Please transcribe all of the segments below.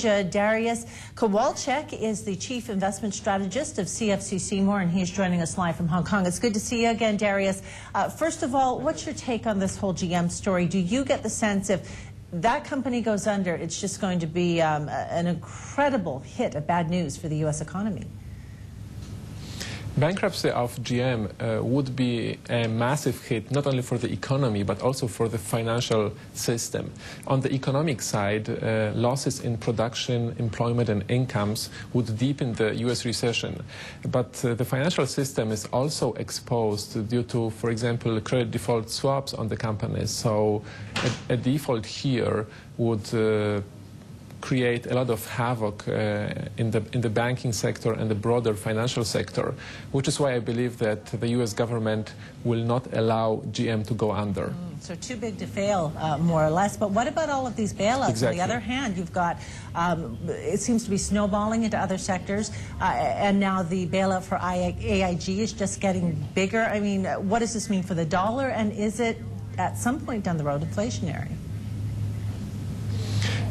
Dariusz Kowalczyk is the Chief Investment Strategist of CFC Seymour, and he's joining us live from Hong Kong. It's good to see you again, Dariusz. First of all, what's your take on this whole GM story? Do you get the sense if that company goes under, it's just going to be an incredible hit of bad news for the U.S. economy? Bankruptcy of GM would be a massive hit, not only for the economy, but also for the financial system. On the economic side, losses in production, employment, and incomes would deepen the U.S. recession. But the financial system is also exposed due to, for example, credit default swaps on the companies. So a default here would create a lot of havoc in the banking sector and the broader financial sector, which is why I believe that the U.S. government will not allow GM to go under. So too big to fail, more or less. But what about all of these bailouts? Exactly. On the other hand, you've got, it seems to be snowballing into other sectors, and now the bailout for AIG is just getting bigger. I mean, what does this mean for the dollar, and is it, at some point down the road, inflationary?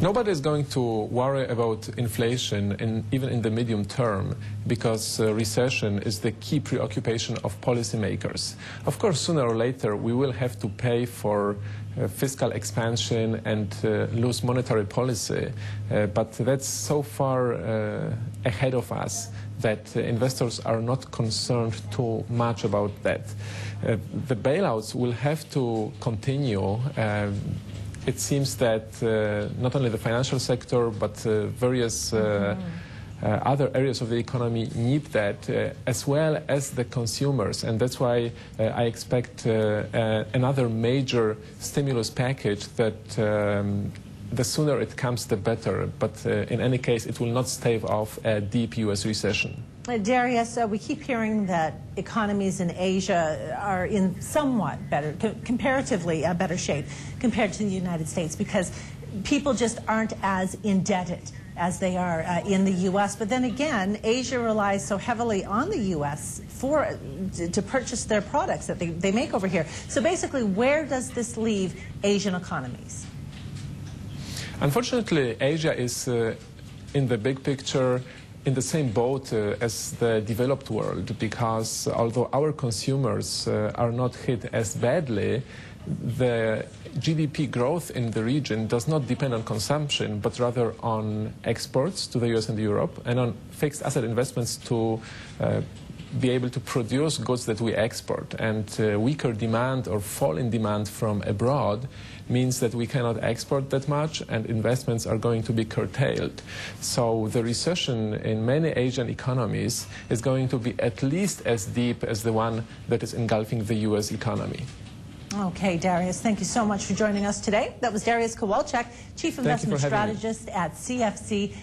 Nobody is going to worry about inflation, even in the medium term, because recession is the key preoccupation of policymakers. Of course, sooner or later, we will have to pay for fiscal expansion and loose monetary policy, but that's so far ahead of us that investors are not concerned too much about that. The bailouts will have to continue. It seems that not only the financial sector, but various other areas of the economy need that, as well as the consumers. And that's why I expect another major stimulus package that the sooner it comes, the better. But in any case, it will not stave off a deep U.S. recession. Dariusz, we keep hearing that economies in Asia are in somewhat better, comparatively better shape compared to the United States, because people just aren't as indebted as they are in the U.S. But then again, Asia relies so heavily on the U.S. to purchase their products that they make over here. So basically, where does this leave Asian economies? Unfortunately, Asia is in the big picture in the same boat as the developed world, because although our consumers are not hit as badly, the GDP growth in the region does not depend on consumption, but rather on exports to the US and Europe, and on fixed asset investments to be able to produce goods that we export. And weaker demand or fall in demand from abroad means that we cannot export that much, and investments are going to be curtailed. So the recession in many Asian economies is going to be at least as deep as the one that is engulfing the US economy. Okay, Dariusz, thank you so much for joining us today. That was Dariusz Kowalczyk, Chief Investment Strategist at CFC.